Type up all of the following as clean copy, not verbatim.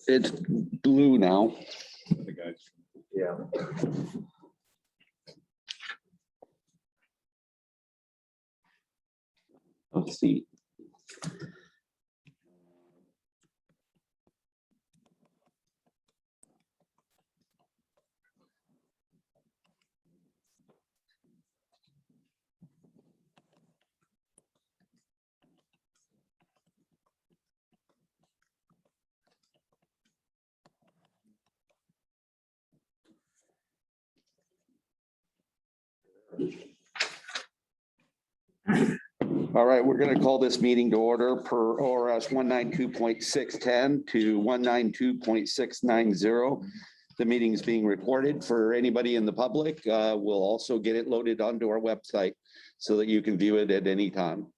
It's blue now. Yeah. Let's see. All right, we're going to call this meeting to order per ORS 192.610 to 192.690. The meeting is being recorded for anybody in the public. We'll also get it loaded onto our website so that you can view it at any time.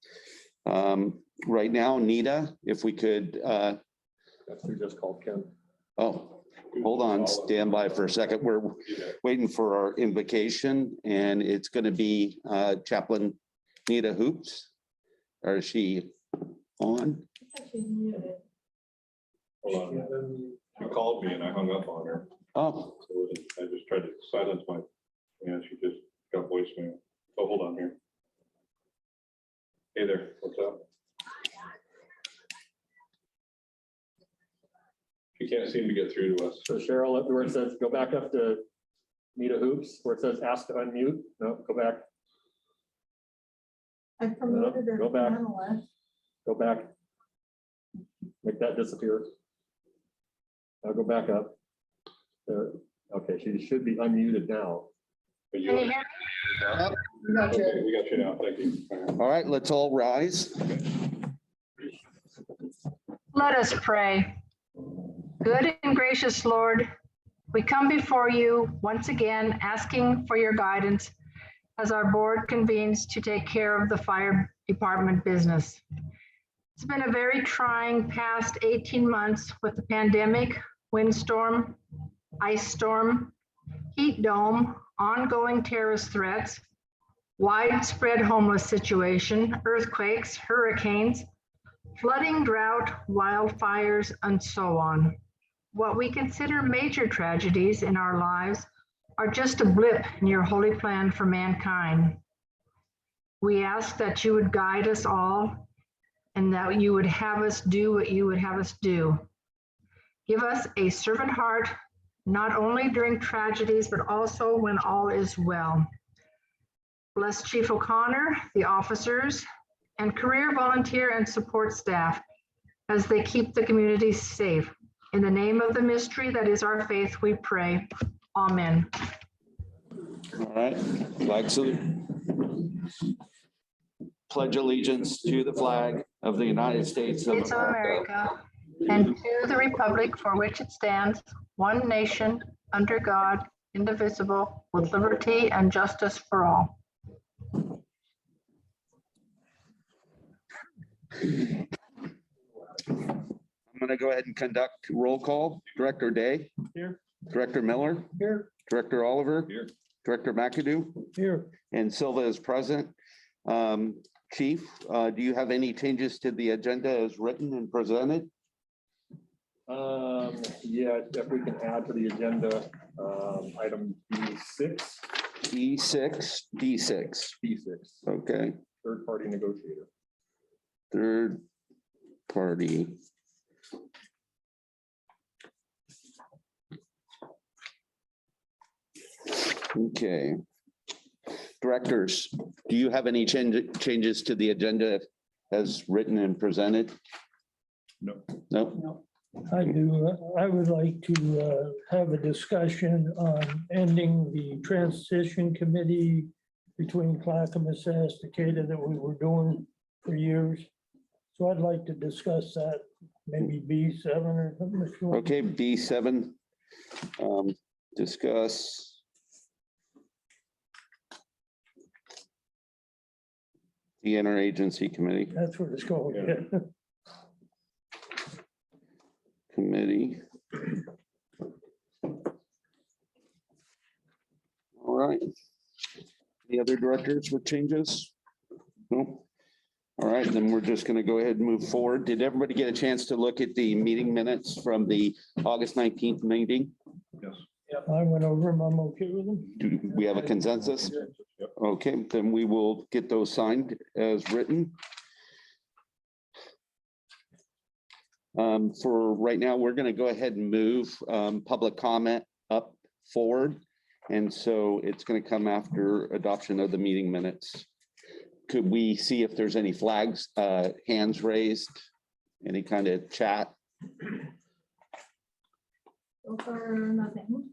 Right now, Nita, if we could. That's who just called Ken. Oh, hold on, stand by for a second. We're waiting for our invocation, and it's going to be Chaplain Nita Hoops. Or is she on? Hold on. She called me and I hung up on her. Oh, So I just tried to silence my, yeah, she just got voicemail. So hold on here. Hey there, what's up? She can't seem to get through to us. So Cheryl, where it says, go back up to Nita Hoops, where it says ask to unmute. No, go back. I promoted her. Go back. Panelist. Go back. Make that disappear. Now go back up. There. Okay, she should be unmuted now. Can you hear me? Yep. We got you. Okay, we got you now. Thank you. all right, let's all rise. Let us pray. Good and gracious Lord, we come before you once again asking for your guidance as our board convenes to take care of the fire department business. It's been a very trying past 18 months with the pandemic, windstorm, ice storm, heat dome, ongoing terrorist threats, widespread homeless situation, earthquakes, hurricanes, flooding, drought, wildfires, and so on. What we consider major tragedies in our lives are just a blip in your holy plan for mankind. We ask that you would guide us all and that you would have us do what you would have us do. Give us a servant heart, not only during tragedies, but also when all is well. Bless Chief O'Connor, the officers, and career volunteer and support staff as they keep the community safe. In the name of the mystery that is our faith, we pray. Amen. All right, flag salute. Pledge allegiance to the flag of the United States of States of America, and to the republic for which it stands, one nation, under God, indivisible, with liberty and justice for all. I'm going to go ahead and conduct roll call. Director Day. Here. Director Miller. Here. Director Oliver. Here. Director McAdoo. Here. And Silva is present. Chief, do you have any changes to the agenda as written and presented? Yeah, if we can add to the agenda, item B6. E6, D6. B6, Okay, third party negotiator. third party. Okay. Directors, do you have any changes to the agenda as written and presented? No. No? I do. I would like to have a discussion on ending the transition committee between Clackamas and Estacada that we were doing for years. So I'd like to discuss that, maybe B7 or something. Okay, B7, discuss. The interagency committee. That's what it's called. Yeah. Committee. All right. Any other directors with changes? No. All right, then we're just going to go ahead and move forward. Did everybody get a chance to look at the meeting minutes from the August 19th meeting? Yes. I went over them. I'm okay with them. Do we have a consensus? Okay, then we will get those signed as written. For right now, we're going to go ahead and move public comment up forward. And so it's going to come after adoption of the meeting minutes. Could we see if there's any flags, hands raised, any kind of chat? So far, nothing.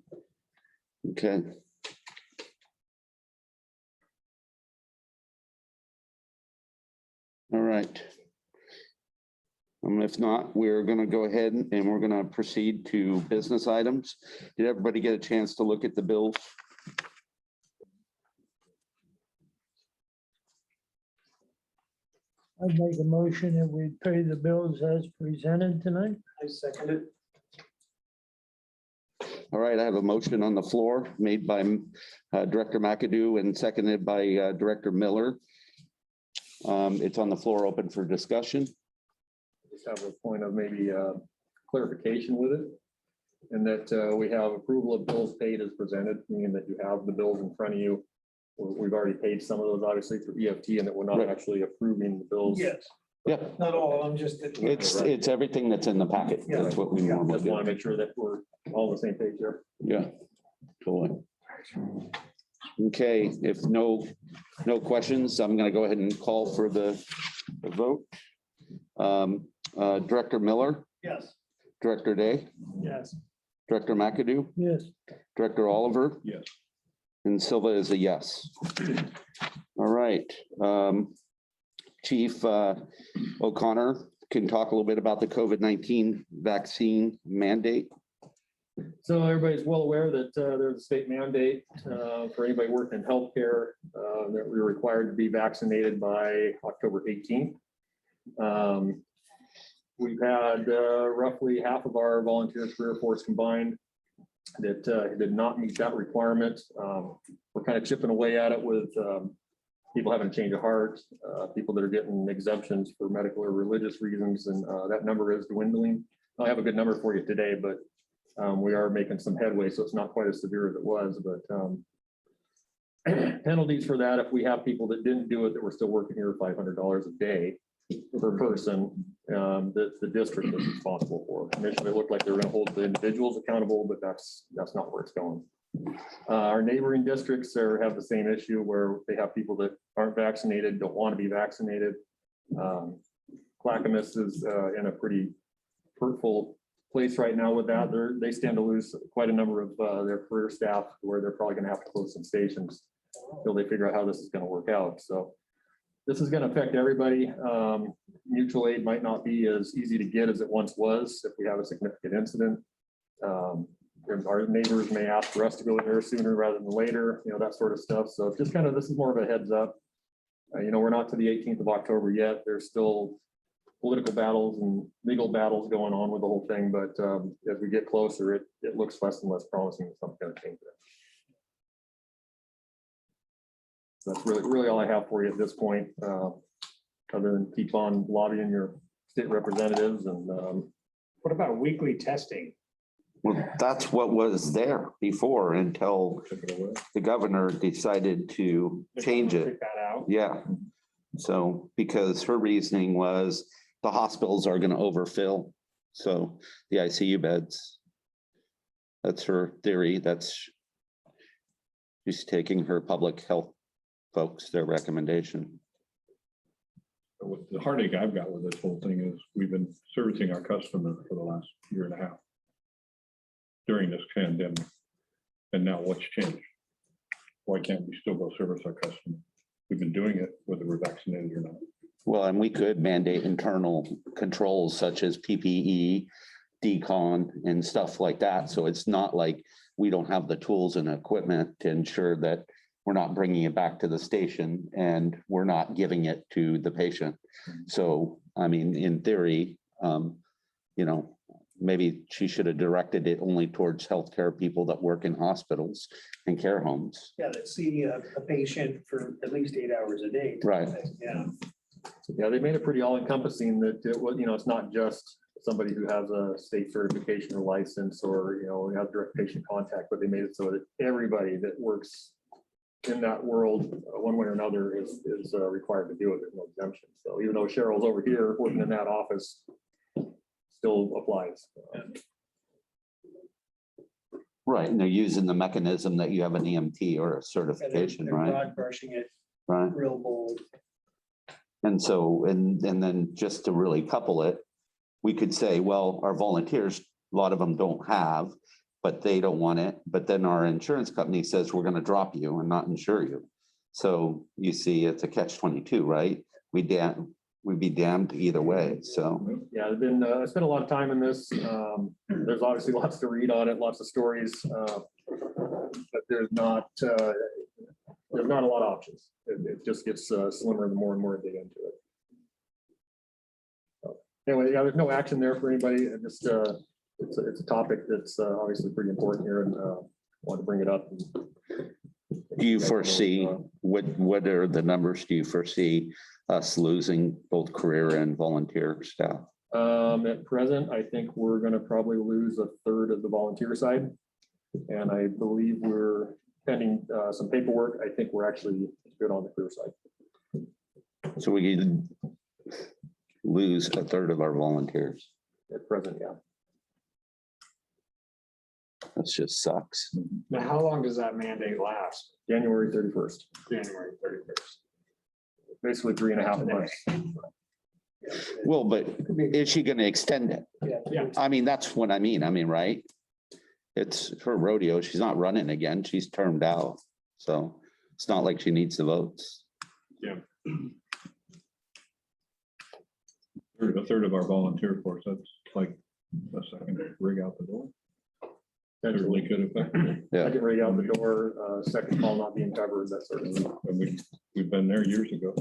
Okay. All right. If not, we're going to go ahead and we're going to proceed to business items. Did everybody get a chance to look at the bills? I'd make a motion that we pay the bills as presented tonight. I second it. All right, I have a motion on the floor made by Director McAdoo and seconded by Director Miller. It's on the floor, open for discussion. Just have a point of maybe clarification with it. And that we have approval of bills paid as presented, meaning that you have the bills in front of you. We've already paid some of those obviously through EFT and that we're not Right. actually approving the bills. Yes, Yeah, not all of them, just that. it's everything that's in the packet. That's what we normally Just want do. to make sure that we're all on the same page here. Yeah, totally. Okay, if no questions, I'm going to go ahead and call for the vote. Director Miller, Yes. Director Day, Yes. Director McAdoo, Yes, Director Oliver. Yes. And Silva is a yes. All right. Chief O'Connor can talk a little bit about the COVID-19 vaccine mandate. So everybody's well aware that there's a state mandate for anybody working in healthcare that we're required to be vaccinated by October 18th. We've had roughly half of our volunteer career force combined that did not meet that requirement. We're kind of chipping away at it with people having a change of heart, people that are getting exemptions for medical or religious reasons, and that number is dwindling. I have a good number for you today, but we are making some headway, so it's not quite as severe as it was, but penalties for that, if we have people that didn't do it, that were still working here, $500 a day per person, that the district is responsible for. Initially, it looked like they were going to hold the individuals accountable, but that's not where it's going. Our neighboring districts have the same issue where they have people that aren't vaccinated, don't want to be vaccinated. Clackamas is in a pretty hurtful place right now with that. They stand to lose quite a number of their career staff, where they're probably going to have to close some stations until they figure out how this is going to work out. So this is going to affect everybody. Mutual aid might not be as easy to get as it once was if we have a significant incident. Our neighbors may ask for us to go there sooner rather than later, that sort of stuff. So it's just kind of, this is more of a heads up. We're not to the 18th of October yet. There's still political battles and legal battles going on with the whole thing. But as we get closer, it looks less and less promising that something's going to change that. That's really all I have for you at this point, other than keep on lobbying your state representatives and What about weekly testing? Well, that's what was there before until the governor decided to change it. Take that out. Yeah. So because her reasoning was the hospitals are going to overfill. So the ICU beds. That's her theory. She's taking her public health folks, their recommendation. With the heartache I've got with this whole thing is we've been servicing our customer for the last year and a half during this pandemic. And now what's changed? Why can't we still go service our customer? We've been doing it whether we're vaccinated or not. Well, and we could mandate internal controls such as PPE, decon and stuff like that. So it's not like we don't have the tools and equipment to ensure that we're not bringing it back to the station and we're not giving it to the patient. So, I mean, in theory, maybe she should have directed it only towards healthcare people that work in hospitals and care homes. Yeah, that see a patient for at least 8 hours a day. Right. Yeah. Yeah, they made it pretty all encompassing that it was, it's not just somebody who has a state certification or license or, have direct patient contact, but they made it so that everybody that works in that world, one way or another, is required to do it. There's no exemption. So even though Cheryl's over here working in that office, still applies. Right, and they're using the mechanism that you have an EMT or a Yeah, certification, they're right? broad brushing it Right. real bold. And so, and then just to really couple it, we could say, well, our volunteers, a lot of them don't have, but they don't want it. But then our insurance company says, we're going to drop you and not insure you. So you see, it's a catch-22, right? We'd be damned either way. So, Yeah, there's been, I spent a lot of time in this. There's obviously lots to read on it, lots of stories. But there's not a lot of options. It just gets slimmer the more and more I dig into it. So, anyway, yeah, there's no action there for anybody. It just, it's a topic that's obviously pretty important here, and want to bring it up. do you foresee, what are the numbers do you foresee us losing both career and volunteer staff? At present, I think we're going to probably lose a third of the volunteer side. And I believe we're pending some paperwork. I think we're actually good on the career side. So we could lose a third of our volunteers. At present, yeah. That just sucks. Now, how long does that mandate last? January 31st, January 31st. basically 3.5 months. Well, but is she gonna extend it? Yeah. I mean, that's what I mean, right? It's her rodeo. She's not running again. She's termed out. So it's not like she needs the votes. A third of our volunteer force, that's like a second rig out the door. Certainly could affect. Yeah. Second rig out the door, second call not being covered, that sort of thing. And we've been there years ago.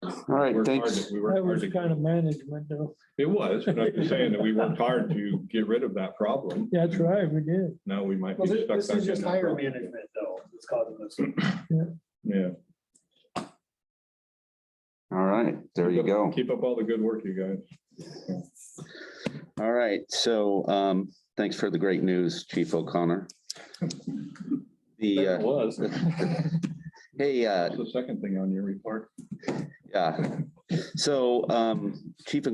All right, Worked hard thanks. to- we worked That hard was to- kind of management though. It was, but I'm just saying that we worked hard to get rid of that problem. That's right, we did. Now we might be Well, stuck this back is in just that higher problem. management though, that's causing this. Yeah. All right, there you go. Keep up all the good work, you guys. All right, so thanks for the great news, Chief O'Connor. It was. Hey, That's the second thing on your report. yeah. So Chief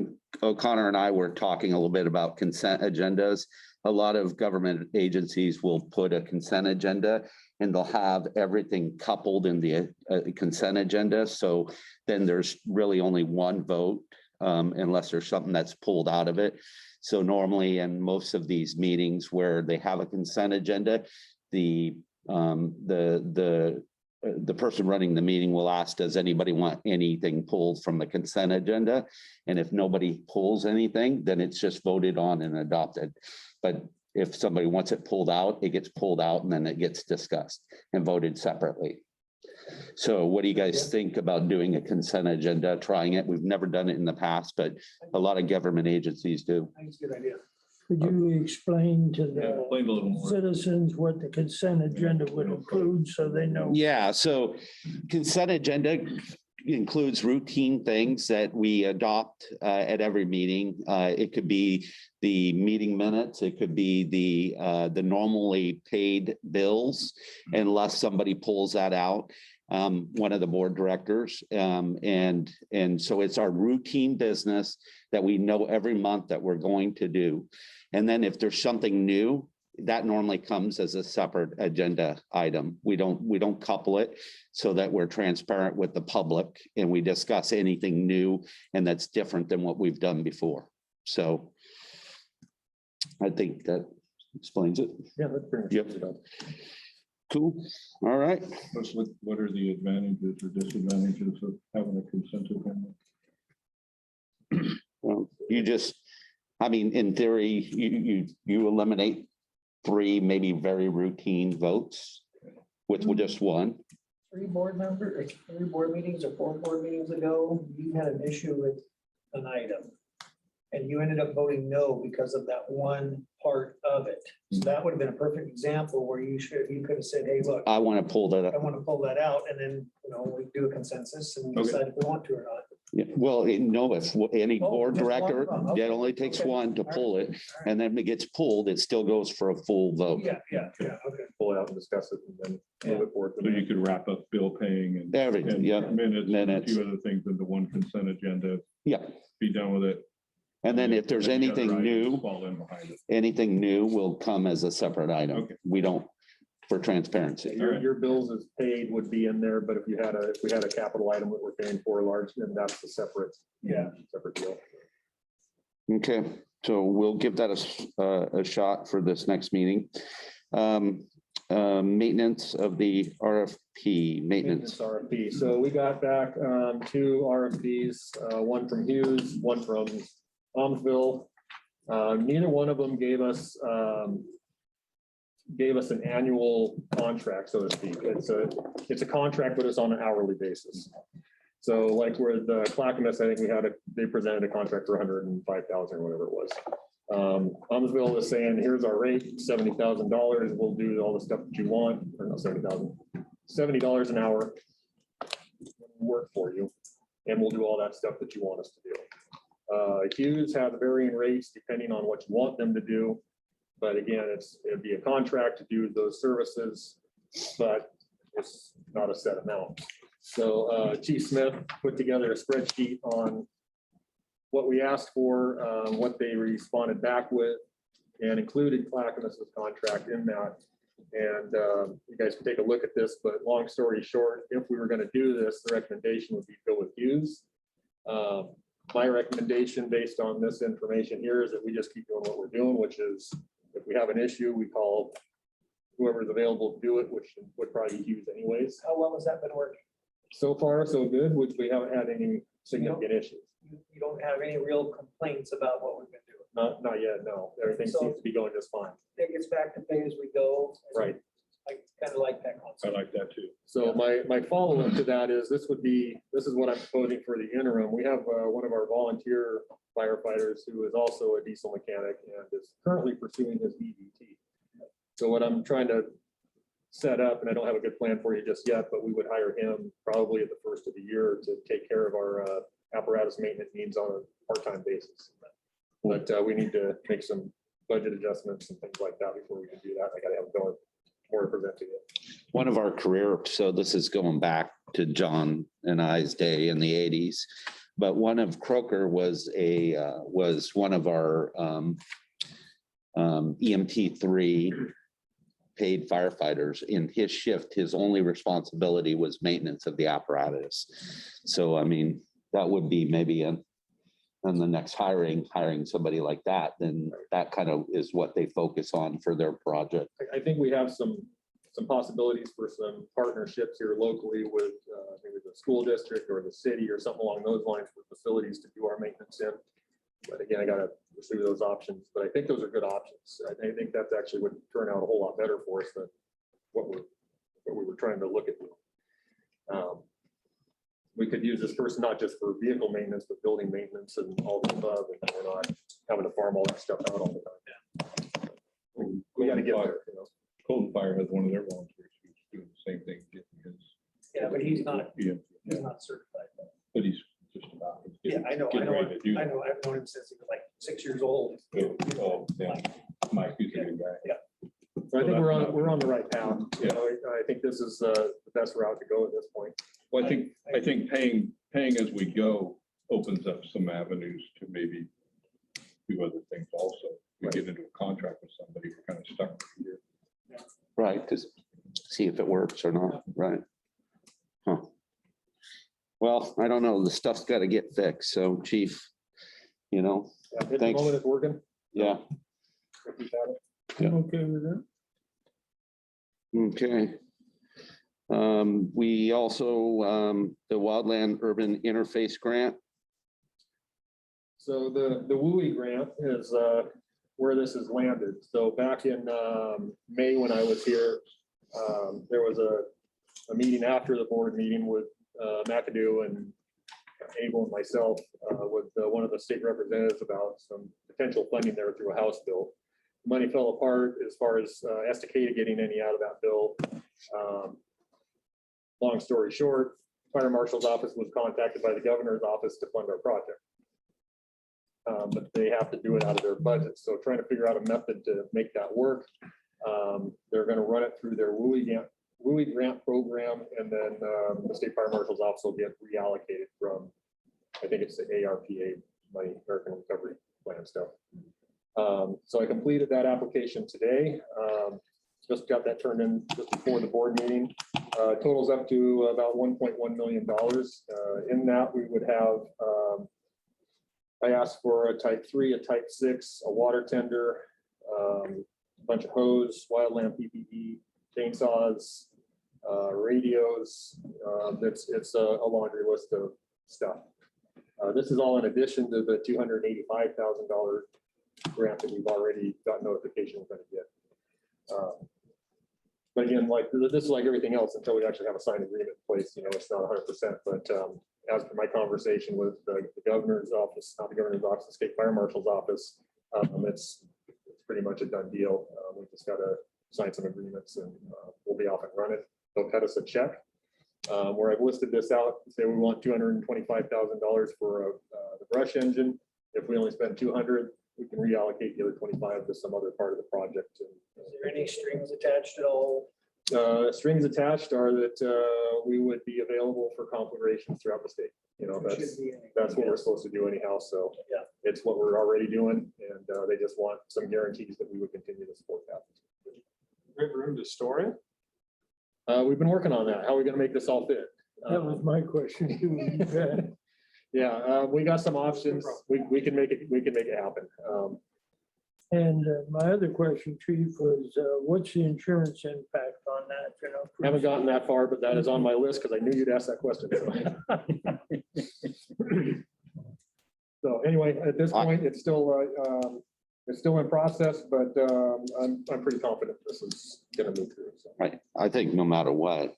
O'Connor and I were talking a little bit about consent agendas. A lot of government agencies will put a consent agenda and they'll have everything coupled in the consent agenda. So then there's really only one vote unless there's something that's pulled out of it. So normally in most of these meetings where they have a consent agenda, the person running the meeting will ask, does anybody want anything pulled from the consent agenda? And if nobody pulls anything, then it's just voted on and adopted. But if somebody wants it pulled out, it gets pulled out and then it gets discussed and voted separately. So what do you guys think about doing a consent agenda, trying it? We've never done it in the past, but a lot of government agencies do. I think it's a good idea. Could you explain to Yeah, the explain a little more. citizens what the consent agenda would include so they know? Yeah, so consent agenda includes routine things that we adopt at every meeting. It could be the meeting minutes, it could be the normally paid bills, unless somebody pulls that out, one of the board directors. And so it's our routine business that we know every month that we're going to do. And then if there's something new, that normally comes as a separate agenda item. We don't couple it so that we're transparent with the public and we discuss anything new and that's different than what we've done before. So I think that explains it. Yeah, that's pretty much Yep. it up. Cool. All right. What are the advantages or disadvantages of having a consent agenda? Well, I mean, in theory, you eliminate 3 maybe very routine votes with just one. 3 board meetings or 4 board meetings ago, you had an issue with an item. and you ended up voting no because of that one part of it. So that would have been a perfect example where you could have said, hey, look, I want to pull that I up. want to pull that out, and then, we do a consensus and Okay. decide if we want to or not. Yeah, well, no, if any Oh, board just one? director, Oh, okay. it only takes Okay. one to All right. pull it. All right. And then it gets pulled, it still goes for a full vote. Yeah, okay. Pull it out and discuss it and then move it forward. So you could wrap up bill paying and. Everything, and yeah. Minutes, and a Minutes. few other things into one consent agenda, Yeah. be done with it. And then if there's Then the other anything items new, Fall in behind it. anything new will come as a separate item. Okay. We don't, for transparency. Your bills as paid would be in there, but if we had a capital item that we're paying for large, then that's a separate. Yeah. Separate deal. Okay, so we'll give that a shot for this next meeting. Maintenance of the RFP, Maintenance maintenance. RFP. So we got back two RFPs, one from Hughes, one from Almsville. Neither one of them gave us an annual contract, so to speak. It's a contract, but it's on an hourly basis. So like with Clackamas, I think they presented a contract for 105,000 or whatever it was. Almsville is saying, here's our rate, $70,000. We'll do all the stuff that you want, or not 70,000, $70 an hour. Work for you, and we'll do all that stuff that you want us to do. Hughes has varying rates depending on what you want them to do. But again, it'd be a contract to do those services, but it's not a set amount. So Chief Smith put together a spreadsheet on what we asked for, what they responded back with, and included Clackamas's contract in that. And you guys can take a look at this, but long story short, if we were going to do this, the recommendation would be go with Hughes. My recommendation based on this information here is that we just keep doing what we're doing, which is if we have an issue, we call whoever's available to do it, which would probably be Hughes anyways. How long has that been working? So far, so good, which we haven't had any significant issues. You don't have any real complaints about what we've been doing. Not yet, no. Everything So- seems to be going just fine. It gets back to pay as we go. Right. I kind of like that I concept. like that too. So my follow-up to that is this is what I'm proposing for the interim. We have one of our volunteer firefighters who is also a diesel mechanic and is currently pursuing his EVT. So what I'm trying to set up, and I don't have a good plan for you just yet, but we would hire him probably at the first of the year to take care of our apparatus maintenance needs on a part-time basis. But we need to make some budget adjustments and things like that before we can do that. I gotta have more presenting it. One of our career, so this is going back to John and I's day in the 80s. But one of Croker was one of our EMT3 paid firefighters. In his shift, his only responsibility was maintenance of the apparatus. So, I mean, that would be maybe in the next hiring somebody like that, then that kind of is what they focus on for their project. I think we have some possibilities for some partnerships here locally with maybe the school district or the city or something along those lines for facilities to do our maintenance in. But again, I gotta pursue those options, but I think those are good options. I think that's actually would turn out a whole lot better for us than what we were trying to look at. We could use this person not just for vehicle maintenance, but building maintenance and all the above, and we're not having to farm all that stuff out all the time. We gotta get there, you know. Cold Fire has one of their volunteers who's doing the same thing, getting his. Yeah, but he's not Yeah, certified. but he's just about. he's Yeah, getting- I know, getting ready to do that. I've known him since he was like 6 years old. Oh, yeah. Mike, he's a good guy. So I think we're on the right path. You Yeah. know, I think this is the best route to go at this point. Well, I think paying as we go opens up some avenues to maybe do other things also. We get into a contract with somebody, we're kind of stuck here. Right, to see if it works or not, right? Huh. Well, I don't know, the stuff's got to get fixed, so chief, At the Thanks. moment it's working. yeah, If we've had it. Yeah. Okay with that? okay. We also, the Wildland Urban Interface Grant, So the WUI grant is where this has landed. So back in May when I was here, there was a meeting after the board meeting with McAdoo and Abel and myself with one of the state representatives about some potential funding there through a House bill. Money fell apart as far as Estacada getting any out of that bill. Long story short, Fire Marshal's office was contacted by the governor's office to fund our project. But they have to do it out of their budget. So trying to figure out a method to make that work. They're going to run it through their WUI grant program, and then the state fire marshal's office will get reallocated from, I think it's the ARPA money, American Recovery Plan stuff. So I completed that application today. Just got that turned in just before the board meeting. Totals up to about $1.1 million. In that, we would have, I asked for a type 3, a type 6, a water tender, a bunch of hose, Wildland PPE, chainsaws, radios. It's a laundry list of stuff. This is all in addition to the $285,000 grant that we've already got notification we're going to get. But again, like this is like everything else until we actually have a signed agreement in place. You know, it's not 100%. But as per my conversation with the governor's office, not the governor's office, the state fire marshal's office, it's pretty much a done deal. We just got to sign some agreements and we'll be off and running. They'll cut us a check where I've listed this out. Say we want $225,000 for the brush engine. If we only spend 200, we can reallocate the other 25 to some other part of the project. Is there any strings attached at all? Strings attached are that we would be available for conflagrations throughout the state. You know, that's what we're supposed to do anyhow. So Yeah. it's what we're already doing, and they just want some guarantees that we would continue to support that. We have room to store it? We've been working on that. How are we going to make this all fit? That was my question too. Yeah, we got some options. We can make it. We can make it happen. And my other question, Chief, was what's the insurance impact on that? You know, Haven't gotten that far, but that is on my list because I knew you'd ask that question. So anyway, at this point, it's still in process, but I'm pretty confident this is going to move through. So. Right. I think no matter what,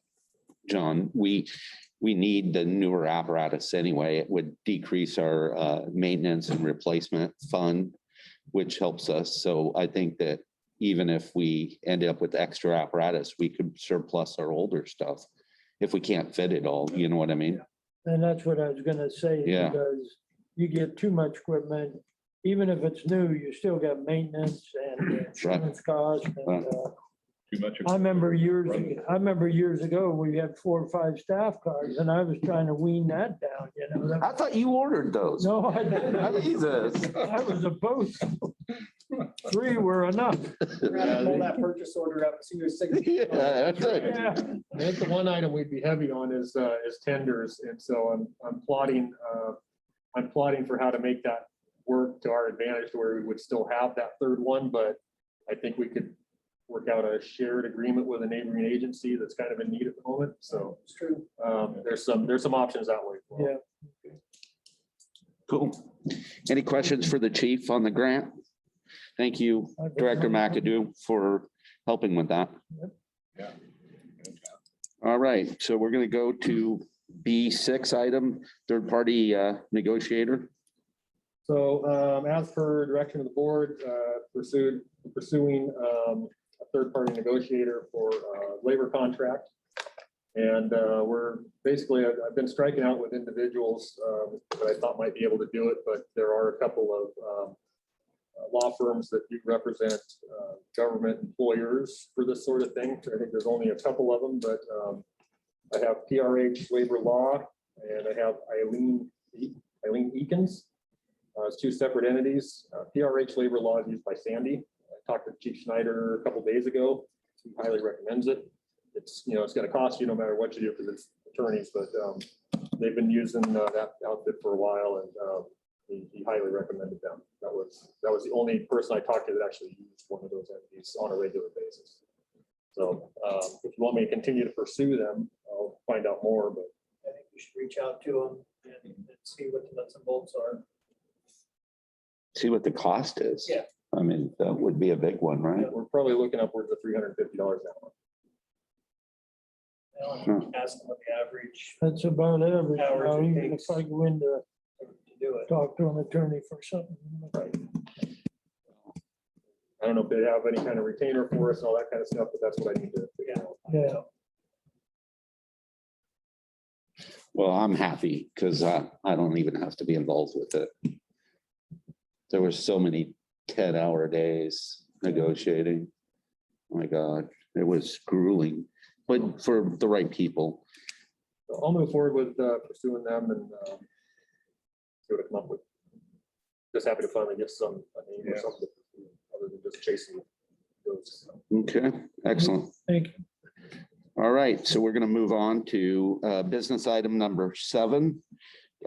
John, we need the newer apparatus anyway. It would decrease our maintenance and replacement fund, which helps us. So I think that even if we end up with extra apparatus, we could surplus our older stuff if we can't fit it all. You know what I mean? And that's what I was gonna say. Yeah. Because you get too much equipment, even if it's new, you still got maintenance and insurance costs. And Too much. I remember years ago, we had 4 or 5 staff cars and I was trying to wean that down, you know. I thought you ordered those. No, I didn't. Jesus. I was opposed. 3 were enough. We're gonna pull that purchase order up and see your signature. Yeah, that's it. Yeah. I think the one item we'd be heavy on is tenders, and so I'm plotting for how to make that work to our advantage, to where we would still have that third one, but I think we could work out a shared agreement with a neighboring agency that's kind of in need at the moment. So It's true. there's some options that way. as well. Yeah. Cool. Any questions for the chief on the grant? Thank you, Director McAdoo, for helping with that. Yeah. All right, so we're going to go to B6 item, third-party negotiator. So as per direction of the board, pursuing a third-party negotiator for labor contract. And we're basically, I've been striking out with individuals that I thought might be able to do it, but there are a couple of law firms that do represent government employers for this sort of thing. I think there's only a couple of them, but I have PRH Labor Law and I have Eileen Eakins. It's 2 separate entities. PRH Labor Law is used by Sandy. I talked to Chief Schneider a couple days ago. He highly recommends it. It's going to cost you no matter what you do because it's attorneys, but they've been using that outfit for a while, and he highly recommended them. That was the only person I talked to that actually used one of those entities on a regular basis. So if you want me to continue to pursue them, I'll find out more. But I think you should reach out to them and see what the nuts and bolts are. See what the cost is. Yeah. I mean, that would be a big one, right? we're probably looking upwards of $350 an hour. Ask them what the average That's about average. Hours Now, it even if takes. I go in to to do it. talk to an attorney for something. I don't know if they have any kind of retainer for us and all that kind of stuff, but that's what I need to figure out. Yeah, Well, I'm happy because I don't even have to be involved with it. There were so many 10-hour days negotiating. Oh my God, it was grueling, but for the right people. So I'll move forward with pursuing them and see what I come up with. Just happy to finally get some, I mean, Yeah. something other than just chasing those. Okay, excellent. thank you. All right, so we're going to move on to business item number 7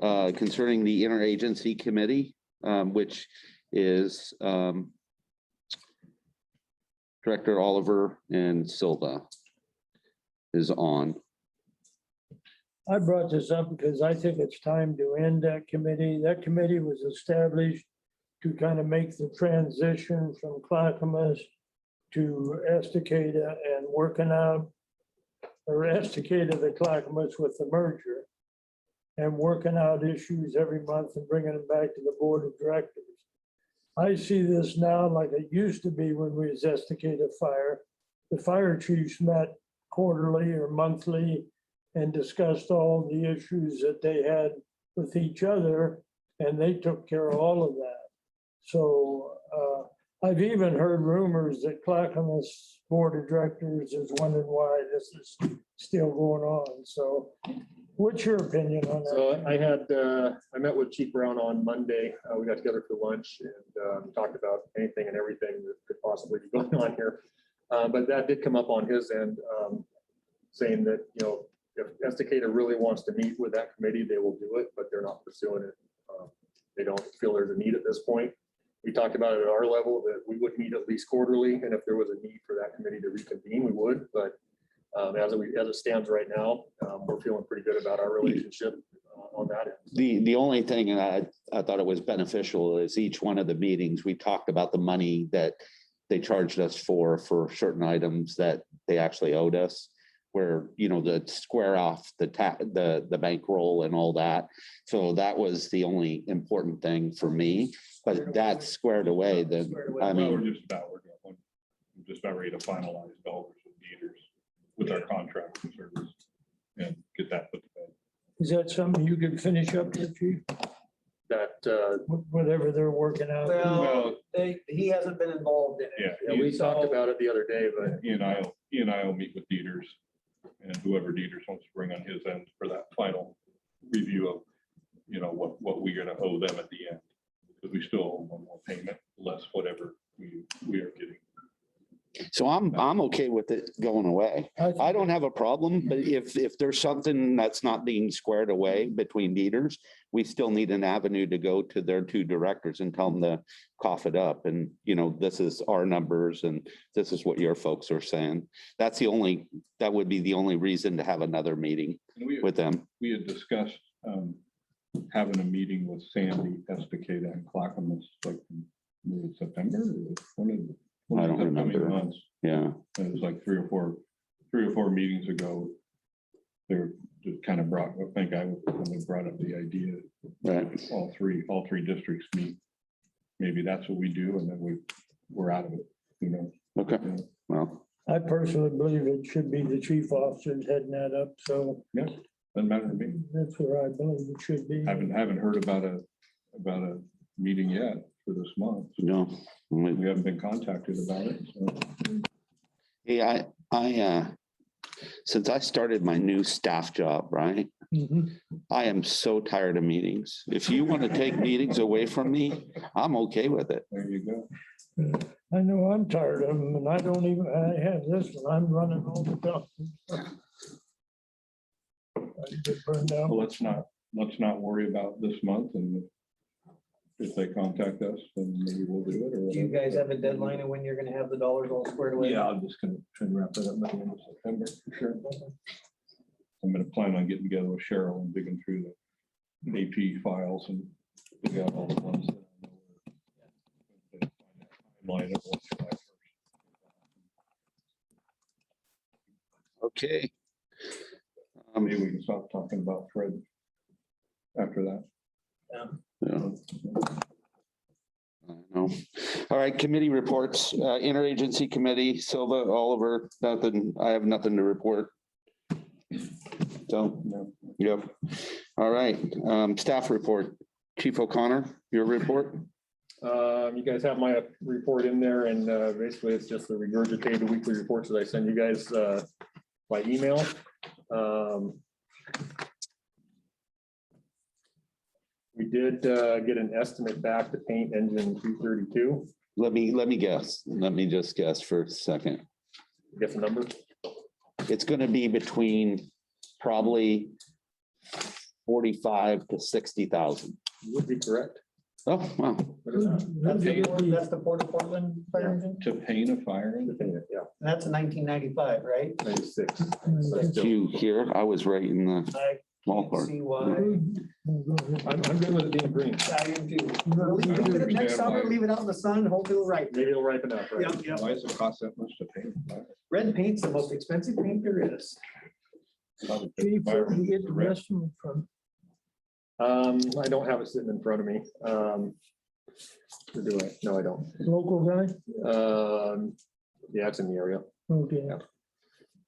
concerning the interagency committee, which is Director Oliver and Silva is on. I brought this up because I think it's time to end that committee. That committee was established to kind of make the transition from Clackamas to Estacada and working out, or Estacada to Clackamas with the merger, and working out issues every month and bringing them back to the board of directors. I see this now like it used to be when we was Estacada Fire. The fire chiefs met quarterly or monthly and discussed all the issues that they had with each other, and they took care of all of that. So I've even heard rumors that Clackamas Board of Directors is wondering why this is still going on. So what's your opinion on that? So I met with Chief Brown on Monday. We got together for lunch and talked about anything and everything that could possibly be going on here. But that did come up on his end, saying that, you know, if Estacada really wants to meet with that committee, they will do it, but they're not pursuing it. They don't feel there's a need at this point. We talked about it at our level that we would meet at least quarterly, and if there was a need for that committee to reconvene, we would. But as it stands right now, we're feeling pretty good about our relationship on that end. The only thing I thought it was beneficial is each one of the meetings, we talked about the money that they charged us for certain items that they actually owed us, where, you know, the square off the bankroll and all that. So that was the only important thing for me, but that's squared away. Then, I Well, mean, we're just about ready to finalize dollars with Peters with our contract and service and get that put to bed. Is that something you can finish up, Chief? That, Whatever they're working out? Well, he hasn't been involved in it. Yeah, yeah, we talked about it the other day, but he and I will meet with Peters and whoever Peters wants to bring on his end for that final review of, you know, what we're gonna owe them at the end. Because we still owe one more payment, less whatever we are getting. so I'm okay with it going away. I don't have a problem, but if there's something that's not being squared away between leaders, we still need an avenue to go to their 2 directors and tell them to cough it up. And, you know, this is our numbers and this is what your folks are saying. That would be the only reason to have another meeting And with them. we had discussed having a meeting with Sandy, Estacada and Clackamas, like in September. I don't remember. Months. Yeah. It was like three or four meetings ago. They were just kind of brought, I think I brought up the idea Right. that all three districts meet. Maybe that's what we do, and then we're out of it, you know. Okay. Well, I personally believe it should be the chief officers heading that up, so Yeah, doesn't matter to me. that's where I believe it should be. Haven't heard about a meeting yet for this month. no. We haven't been contacted about it. So. Hey, since I started my new staff job, right? Mhm. I am so tired of meetings. If you want to take meetings away from me, I'm okay with it. There you go. I know I'm tired of them, and I have this one, I'm running all the time. I get burned out. Well, let's not worry about this month, and if they contact us, then maybe we'll do it. Or Do you whatever. guys have a deadline of when you're gonna have the dollars all squared away? Yeah, I'm just gonna try and wrap that up by the end of September for sure. I'm gonna plan on getting together with Cheryl and digging through the AP files and dig out all the ones that I know. Timeline of what's July 1st. Okay. Maybe we can stop talking about Fred after that. Yeah. No. All right, committee reports, interagency committee, Silva, Oliver, nothing, I have nothing to report. So, yep. All right, staff report, Chief O'Connor, your report? You guys have my report in there, and basically it's just the regurgitated weekly reports that I send you guys by email. We did get an estimate back to paint engine 232. Let me guess. Let me just guess for a second. Get the number. It's gonna be between probably 45 to 60,000. You would be correct. Oh, wow. What is that? That's the Port of Portland fire engine. To paint a fire To engine? paint it, yeah, That's a 1995, right? 96. Did you hear? I was right in the I can't ballpark. see why. I'm good with it being green. I am too. Leave it next summer, leave it out in the sun, hope it'll ripen. Maybe it'll ripen up, right? Yep, yep. Why does it cost that much to paint? Red paint's the most expensive paint there is. Chief, where did you get the estimate from? I don't have it sitting in front of me. Or do I? No, I don't. Local guy? Yeah, it's in the area. Okay.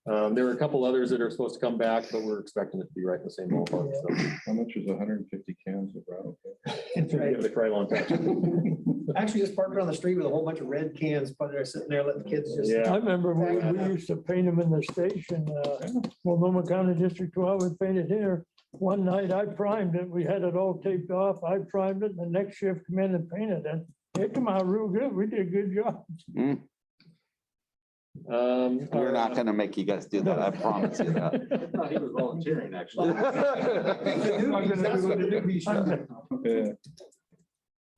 There were a couple others that are supposed to come back, but we're expecting it to be right in the same ballpark. So How much is 150 cans of rattle? That's give right. it a try long time. Actually, just parked on the street with a whole bunch of red cans, but they're sitting there letting the kids just. Yeah. I remember we used to paint them in the station, Multnomah County District 12, we painted here. One night I primed it, we had it all taped off, I primed it, and the next shift come in and painted it. It came out real good, we did a good job. We're not gonna make you guys do that, I promise you that. He was volunteering, actually. That's what the newbies show. Yeah.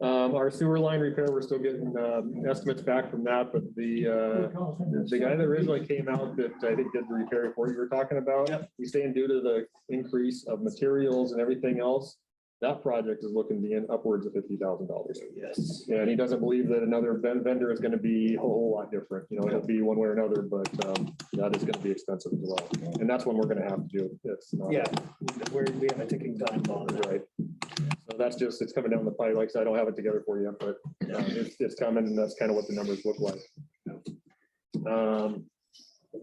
Our sewer line repair, we're still getting estimates back from that, but the guy that originally came out that I think did the repair report you were talking about, Yep. he's saying due to the increase of materials and everything else, that project is looking to be in upwards of $50,000. Yes. And he doesn't believe that another vendor is gonna be a whole lot different, you know, it'll be one way or another, but that is gonna be expensive as well. And that's one we're gonna have to do. It's not. Yeah, we have a ticking time bomb. Right. So that's just, it's coming down the pipe. Like I said, I don't have it together for you, but it's coming, and that's kind of what the numbers look like.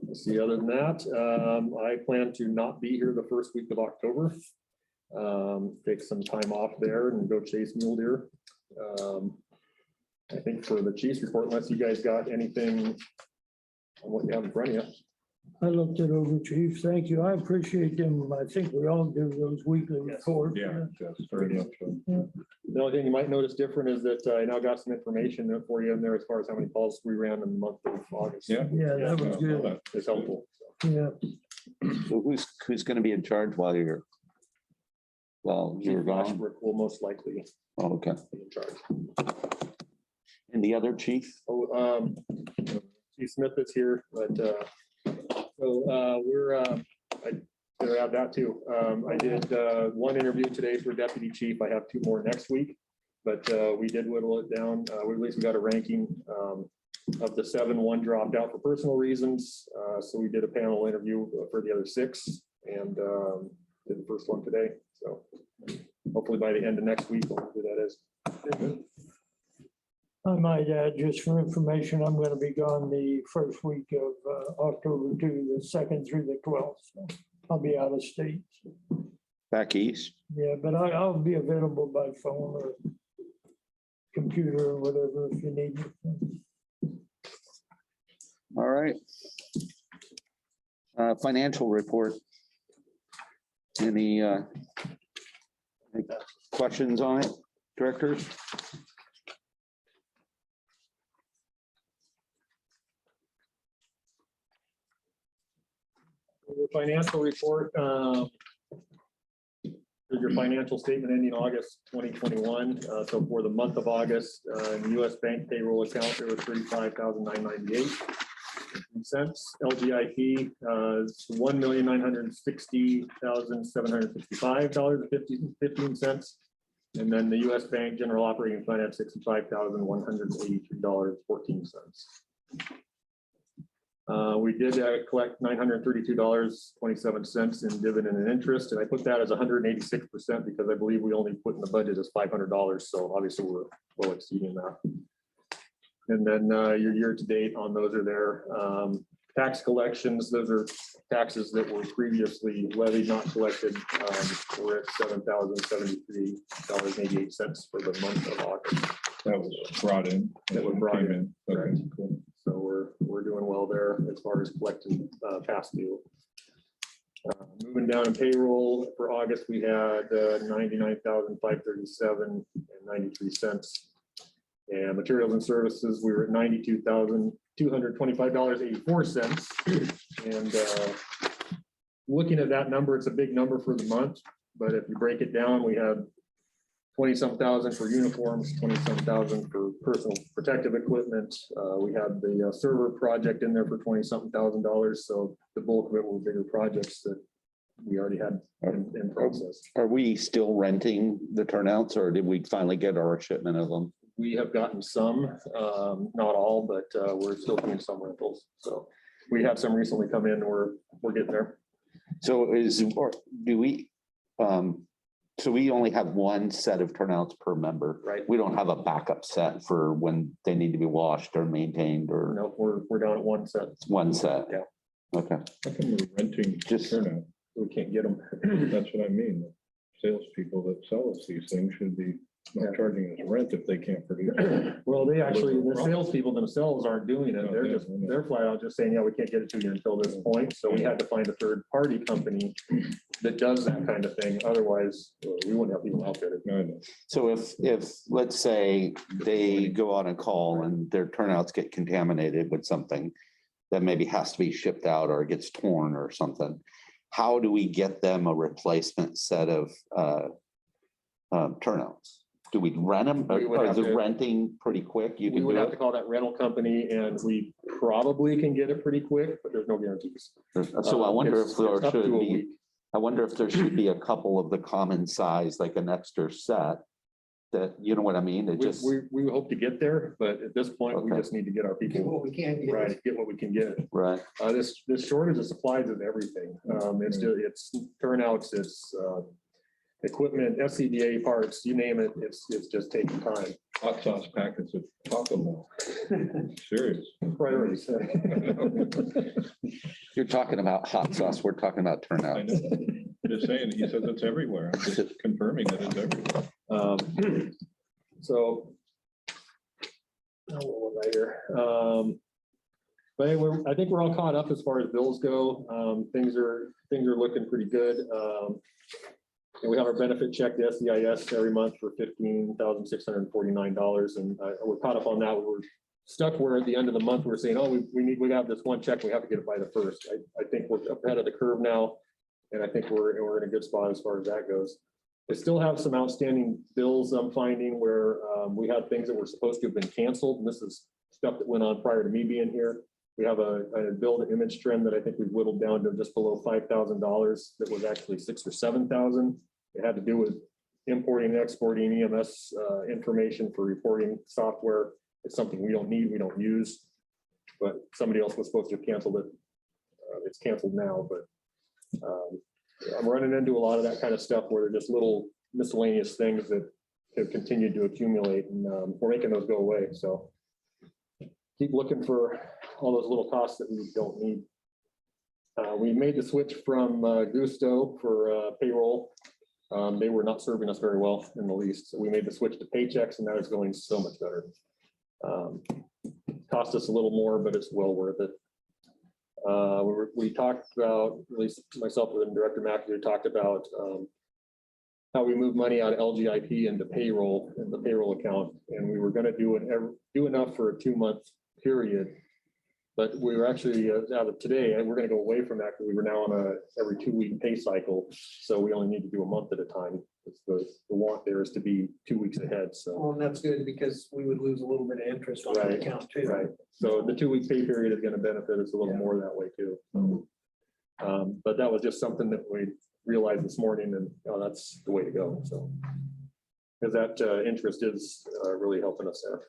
Let's see, other than that, I plan to not be here the first week of October. Take some time off there and go chase mule deer. I think for the chief's report, unless you guys got anything on what you have in front of you. I looked it over, Chief, thank you, I appreciate them, I think we all do those weekly reports. Yeah, that's very much. The only thing you might notice different is that I now got some information for you in there as far as how many calls we ran in the month of August. Yeah. Yeah, that was good, It's helpful. yeah. So who's gonna be in charge while you're Chief gone? Washbrook will most likely Oh, okay. be in charge. And the other chief? Oh, Chief Smith is here, but, I better add that too. I did, one interview today for deputy chief. I have two more next week, but, we did whittle it down. At least we got a ranking, of the 7, 1 dropped out for personal reasons. So we did a panel interview for the other 6 and, did the first one today. So hopefully by the end of next week, we'll know who that is. I might add, just for information, I'm gonna be gone the first week of October to the 2nd through the 12th. So I'll be out of state. Back east? Yeah, but I'll be available by phone or computer or whatever if you need me. All right. Financial report. Any questions on it, directors? Your financial report, your financial statement ending August 2021. So for the month of August, in the US bank payroll account, there was $35,998 cents. LGIP is $1,960,755.15. And then the US bank general operating fund at $65,183.14. We did collect $932.27 in dividend and interest, and I put that as 186% because I believe we only put in the budget as $500. So obviously we're well exceeding that. And then your year-to-date on those are there. Tax collections, those are taxes that were previously levied, not collected. We're at $7,073.88 for the month of August. That was brought in. That was brought Came in, Okay, correct. cool. So we're doing well there as far as collecting past due. Moving down in payroll for August, we had $99,537.93. And materials and services, we were at $92,225.84. And looking at that number, it's a big number for the month. But if you break it down, we had 20-some thousand for uniforms, 20-some thousand for personal protective equipment. We had the server project in there for 20-something thousand dollars. So the bulk of it were bigger projects that we already had in process. Are we still renting the turnouts or did we finally get our shipment of them? We have gotten some, not all, but we're still doing some rentals. So we had some recently come in. We're getting there. So so we only have one set of turnouts per member. Right. We don't have a backup set for when they need to be washed or maintained or No, we're down at one set. it's one set. Yeah. Okay. How come we're renting Just- turnout? We can't get them. That's what I mean. The salespeople that sell us these things should be not charging us rent if they can't produce. Well, the salespeople themselves aren't doing it. Okay. They're flat out just saying, yeah, we can't get it to you until this point. So we had to find a third party company that does that kind of thing. Otherwise, we wouldn't have people out there. No, I know. So if let's say they go on a call and their turnouts get contaminated with something that maybe has to be shipped out or gets torn or something, how do we get them a replacement set of turnouts? Do we rent them? We would Or have is it to- renting pretty quick? You We can would do have to it? call that rental company and we probably can get it pretty quick, but there's no guarantees. So I wonder It's if there up to should a be, week. I wonder if there should be a couple of the common size, like an extra set that, you know what I mean? It just, We hope to get there, but at this point, we Okay. just need to get our Get people, what we can get. right, get what we can get. right. This shortage of supplies is everything. It's turnouts, it's equipment, SCBA parts, you name it, it's just taking time. Hot sauce packets of Taco Bell. Serious. Priorities. You're talking about hot sauce. We're talking about I turnout. know. Just saying, he says it's everywhere. I'm just confirming that it's everywhere. So. What was I here? But anyway, I think we're all caught up as far as bills go. Things are looking pretty good. And we have our benefit check to SEIS every month for $15,649. And we're caught up on that. We were stuck where at the end of the month, we're saying, oh, we have this one check. We have to get it by the first. I think we're up ahead of the curve now. And I think we're in a good spot as far as that goes. I still have some outstanding bills I'm finding where we had things that were supposed to have been canceled. And this is stuff that went on prior to me being here. We have a bill to image trend that I think we've whittled down to just below $5,000. That was actually $6,000 or $7,000. It had to do with importing and exporting EMS information for reporting software. It's something we don't need, we don't use, but somebody else was supposed to have canceled it. It's canceled now, but I'm running into a lot of that kind of stuff where they're just little miscellaneous things that have continued to accumulate, and we're making those go away. So keep looking for all those little costs that we don't need. We made the switch from Gusto for payroll. They were not serving us very well in the least. So we made the switch to paychecks and that is going so much better. Cost us a little more, but it's well worth it. We talked about, at least myself and Director McAdoo talked about how we move money out of LGIP into payroll, in the payroll account. And we were going to do enough for a 2-month period. But we were actually, as of today, we're going to go away from that because we were now on a every 2-week pay cycle. So we only need to do a month at a time. It's the want there is to be 2 weeks ahead. So. Well, and that's good because we would lose a little bit of interest on the Right, account too. Right. So the 2-week pay period is going to benefit us a little more that way too. But that was just something that we realized this morning and that's the way to go. So. Because that interest is really helping us there.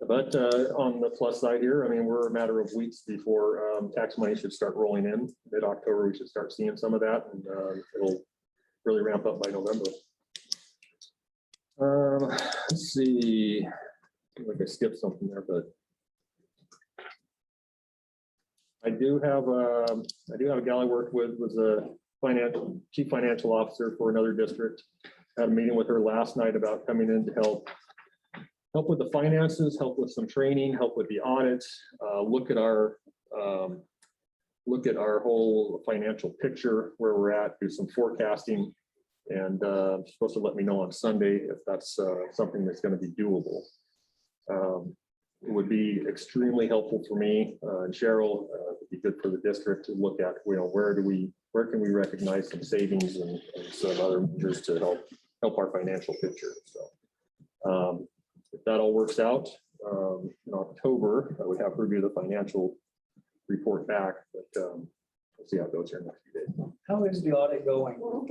But on the plus side here, I mean, we're a matter of weeks before tax money should start rolling in. Mid-October, we should start seeing some of that, and it'll really ramp up by November. Let's see, I feel like I skipped something there, but I do have a gal I worked with, was a chief financial officer for another district. Had a meeting with her last night about coming in to help with the finances, help with some training, help with the audit, look at our whole financial picture, where we're at, do some forecasting, and supposed to let me know on Sunday if that's something that's going to be doable. It would be extremely helpful for me and Cheryl. It'd be good for the district to look at, where can we recognize some savings and some other measures to help our financial picture. So if that all works out in October, I would have to review the financial report back, but we'll see how it goes here next few days. How is the audit going? What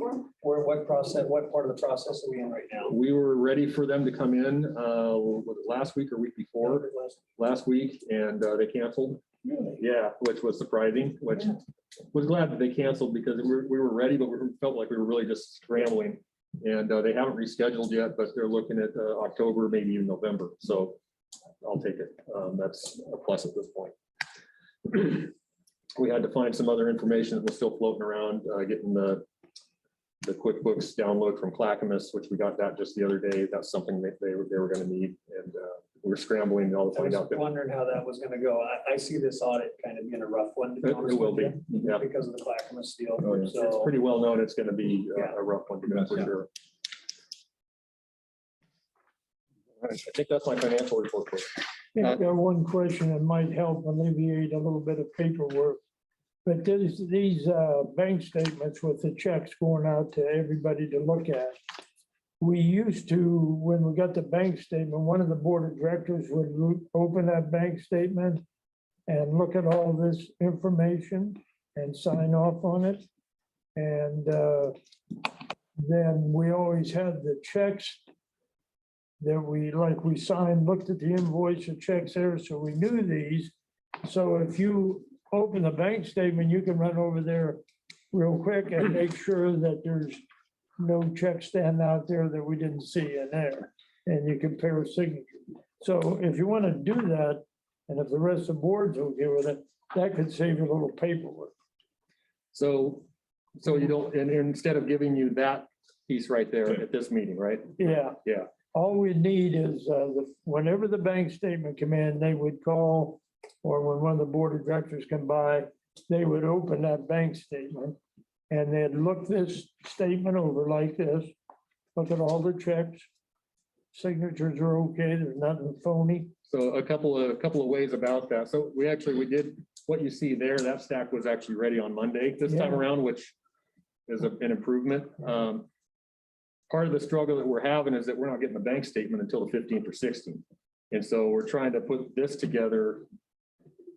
part of the process are we in right now? We were ready for them to come in was it last week or week before? Last week, and they canceled. Really? Yeah, which was surprising, which was glad that they canceled, because we were ready, but we felt like we were really just scrambling. And they haven't rescheduled yet, but they're looking at October, maybe even November. So I'll take it. That's a plus at this point. We had to find some other information that was still floating around, getting the QuickBooks download from Clackamas, which we got that just the other day. That's something that they were going to need, and we were scrambling all to I find was out. That wondering how that was gonna go. I see this audit kind of being a rough one. To be honest it will with be, you, yeah. because of the Clackamas deal. Oh, yeah. It's So pretty well known. It's going to be Yeah. a rough one to go for Yeah. sure. All right, I think that's my financial report. Yeah, I've got one question that might help alleviate a little bit of paperwork. But these bank statements with the checks going out to everybody to look at. We used to, when we got the bank statement, one of the board of directors would open that bank statement and look at all this information and sign off on it. And then we always had the checks that we signed, looked at the invoice, the checks there, so we knew these. So if you open the bank statement, you can run over there real quick and make sure that there's no check stand out there that we didn't see in there, and you compare signatures. So if you want to do that, and if the rest of the board's okay with it, that could save you a little paperwork. So you don't, and instead of giving you that piece right there at this meeting, right? Yeah. Yeah. All we need is, whenever the bank statement come in, they would call, or when one of the board of directors come by, they would open that bank statement, and they'd look this statement over like this, look at all the checks, signatures are okay, there's nothing phony. So a couple of ways about that. So we did what you see there. That stack was actually ready on Monday this time Yeah. around, which is an improvement. Part of the struggle that we're having is that we're not getting the bank statement until the 15th or 16th. And so we're trying to put this together.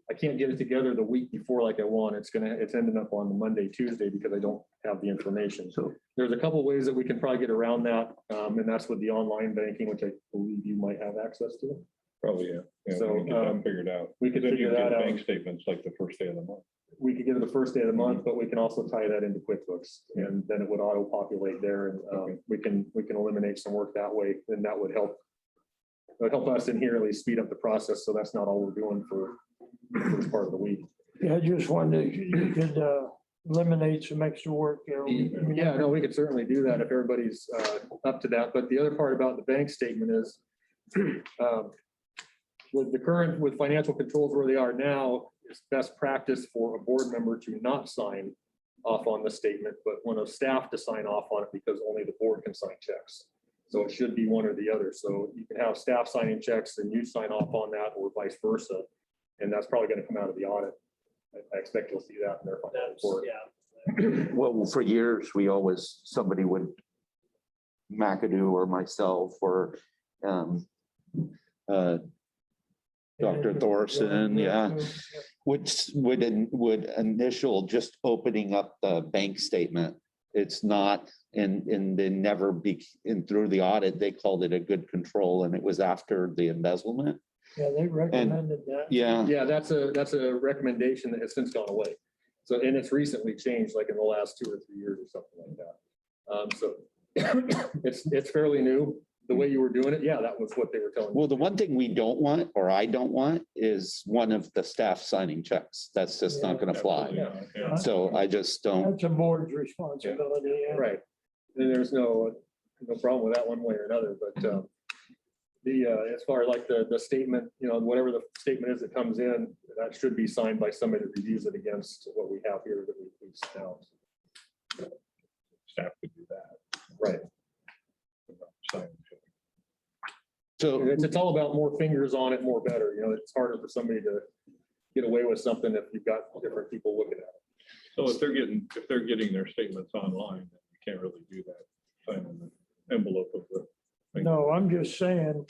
I can't get it together the week before like I want. It's ending up on the Monday, Tuesday, because I don't have the information. So there's a couple of ways that we can probably get around that. And that's with the online banking, which I believe you might have access to. Probably, yeah. Yeah, So, we can get that figured out. we could Then you figure can that get out. Bank statements like the first day of the month. We could get it the first day of the month, but we can also tie that into QuickBooks, and then it would auto populate there, and we can eliminate some work that way, and that would help. It would help us in here at least speed up the process, so that's not all we're doing for the first part of the week. Yeah, I just wondered if you could eliminate some extra work there. Yeah, no, we could certainly do that if everybody's up to that. But the other part about the bank statement is with financial controls where they are now, it's best practice for a board member to not sign off on the statement, but one of staff to sign off on it, because only the board can sign checks. So it should be one or the other. So you can have staff signing checks and you sign off on that, or vice versa. And that's probably going to come out of the audit. I expect you'll see that in their financial report. Well, for years, somebody would, McAdoo or myself or Dr. Thorson, yeah, would initial just opening up the bank statement. It's not, and then never be, and through the audit, they called it a good control, and it was after the embezzlement. Yeah, they recommended that. Yeah, Yeah, that's a recommendation that has since gone away. So, and it's recently changed, like in the last 2 or 3 years or something like that. So it's fairly new. The way you were doing it, yeah, that was what they were telling me. well, the one thing we don't want, or I don't want, is one of the staff signing checks. That's just not gonna fly. Yeah. So I just don't, That's a board's responsibility. yeah. Right. And there's no problem with that one way or another, but as far as like the statement, whatever the statement is that comes in, that should be signed by somebody that reviews it against what we have here that we've sent out. Staff could do that. Right. so, It's all about more fingers on it, more better. It's harder for somebody to get away with something if you've got different people looking at it. So if they're getting their statements online, then you can't really do that. Sign on the envelope of the. thing. No, I'm just saying,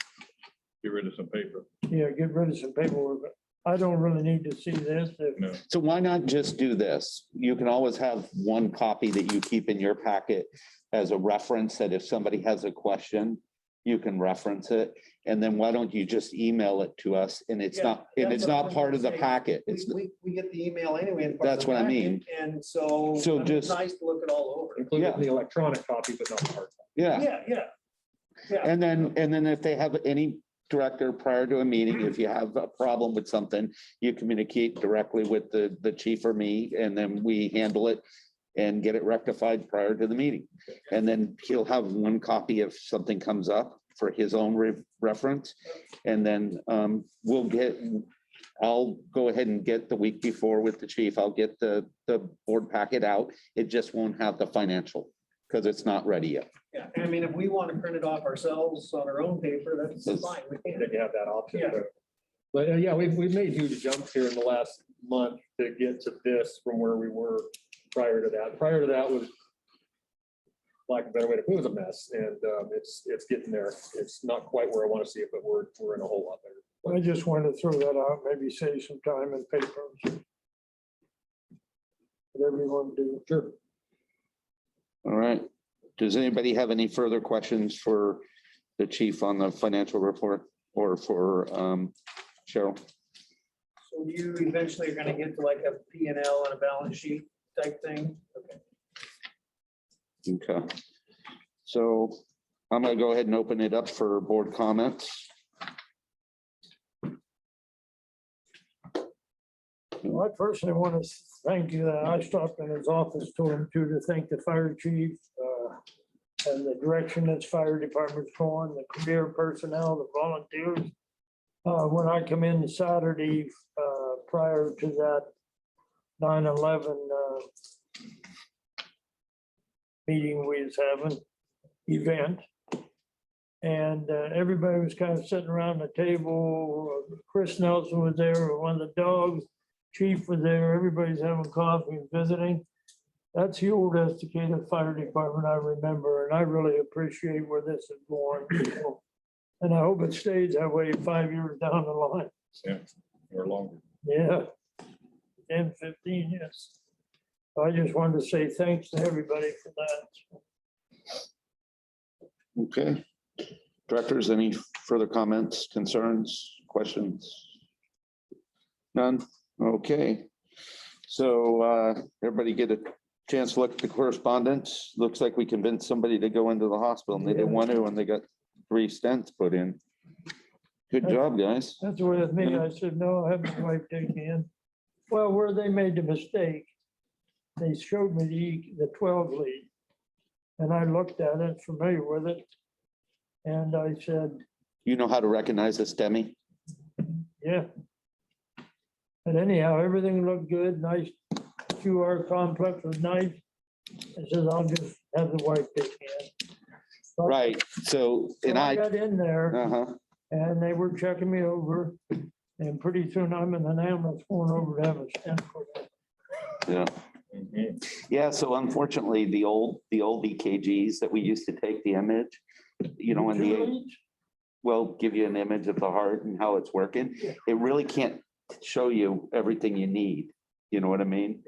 Get rid of some paper. yeah, get rid of some paperwork. I don't really need to see this. If No. so why not just do this? You can always have one copy that you keep in your packet as a reference, that if somebody has a question, you can reference it. And then why don't you just email it to us, and it's not part of the packet. It's, We get the email anyway. and part of That's the what I packet, mean. And so. So I mean, it's just- nice to look it all over. Include it in the electronic copy, but not the hard copy. yeah. Yeah. And then if they have any director prior to a meeting, if you have a problem with something, you communicate directly with the chief or me, and then we handle it and get it rectified prior to the meeting. And then he'll have one copy if something comes up for his own reference. And then I'll go ahead and get the week before with the chief, I'll get the board packet out. It just won't have the financial because it's not ready yet. Yeah, and I mean, if we want to print it off ourselves on our own paper, that's fine. We can. Then you have that option. Yeah. But yeah, we've made huge jumps here in the last month to get to this from where we were prior to that. Prior to that was, lack of a better way to put it, was a mess, and it's getting there. It's not quite where I want to see it, but we're in a whole lot better. I just wanted to throw that out, maybe save some time and paper. Whatever you want to do. Sure. All right. Does anybody have any further questions for the chief on the financial report or for Cheryl? So you eventually are gonna get to like a P&L and a balance sheet type thing? Okay. Okay. So I'm gonna go ahead and open it up for board comments. Well, I personally want to thank you. I stopped in his office, told him to thank the fire chief and the direction this fire department's going, the career personnel, the volunteers. When I come in Saturday prior to that 9/11 meeting we was having, event. And everybody was kind of sitting around the table. Chris Nelson was there with one of the dogs. Chief was there. Everybody's having coffee and visiting. That's the old Estacada Fire Department I remember, and I really appreciate where this is going. And I hope it stays that way 5 years down the line. Yeah, or longer. Yeah. 10, 15, yes. So I just wanted to say thanks to everybody for that. Okay. Directors, any further comments, concerns, questions? None? Okay. So everybody get a chance to look at the correspondence. Looks like we convinced somebody to go into the hospital and they didn't want to, and they got 3 stents put in. Good job, guys. That's the way with me. I said, no, I have my wife take me in. Well, where they made the mistake, they showed me the 12 lead. And I looked at it, familiar with it. And I said, You know how to recognize a STEMI? yeah. But anyhow, everything looked good, nice. QR complex was nice. I said, I'll just have the wife take me in. So- Right. So, so and I I, got in there. uh-huh. And they were checking me over, and pretty soon I'm in an ambulance going over to have a stent put in. Yeah. Yeah. So unfortunately, the old EKGs that we used to take the image, and give you an image of the heart and how it's working. Yeah. It really can't show you everything you need. You know what I mean?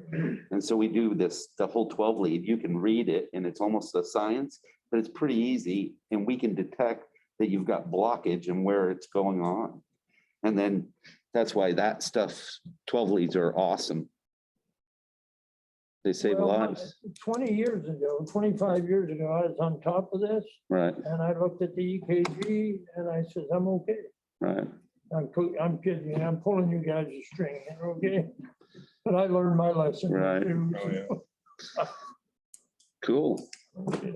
And so we do the whole 12 lead. You can read it and it's almost a science, but it's pretty easy. And we can detect that you've got blockage and where it's going on. And then that's why that stuff, 12 leads are awesome. They save Well, lives, 20 years ago, 25 years ago, I was on top of this right, and I looked at the EKG and I said, I'm okay. right. I'm kidding you. I'm pulling you guys a string, okay? But I learned my lesson. Right. too. Oh, yeah. Cool. Okay.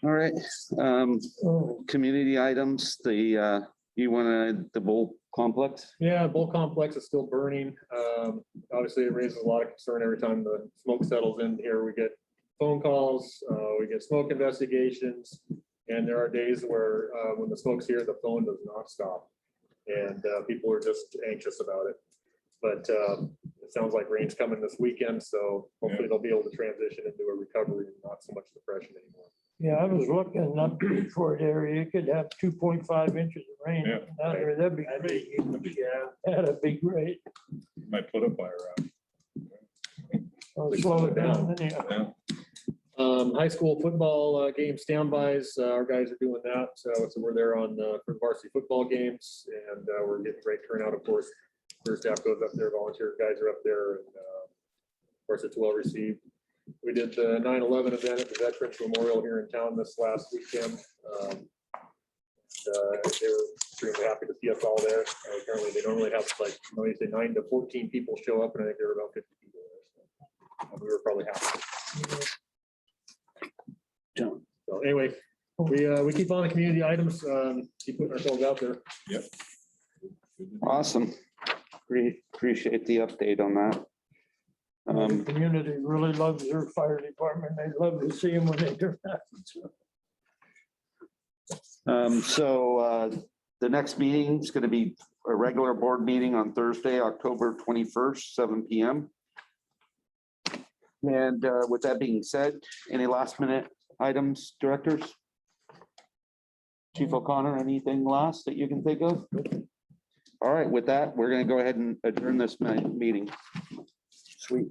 All right. Oh, Community items, you want the bowl complex? Yeah, Bull Complex is still burning. Obviously, it raises a lot of concern every time the smoke settles in here. We get phone calls, we get smoke investigations. And there are days where when the smoke's here, the phone does not stop. And people are just anxious about it. But it sounds like rain's coming this weekend, so hopefully they'll be able to transition into a recovery and not so much depression anymore. yeah, I was looking up the Detroit area. It could have 2.5 inches of rain. Yeah. Down there. That'd be great. Yeah, that'd be great. Might put a fire out. I'll slow it down. Anyhow. Yeah. High school football game standbys, our guys are doing that. So we're there on for the varsity football games, and we're getting great turnout, of course. First staff goes up there, volunteer guys are up there, and of course, it's well received. We did the 9/11 event at the Veterans Memorial here in town this last weekend. They were extremely happy to see us all there. Apparently, they normally have like, they say 9 to 14 people show up, and I think there were about 50 people there. So we were probably happy. So anyway, we keep on the community items, keep putting ourselves out there. Yep. Awesome. Appreciate the update on that. The community really loves their fire department. They love to see them when they do that. The next meeting is going to be a regular board meeting on Thursday, October 21st, 7 PM. And with that being said, any last minute items, directors? Chief O'Connor, anything last that you can think of? All right, with that, we're going to go ahead and adjourn this meeting. Sweet.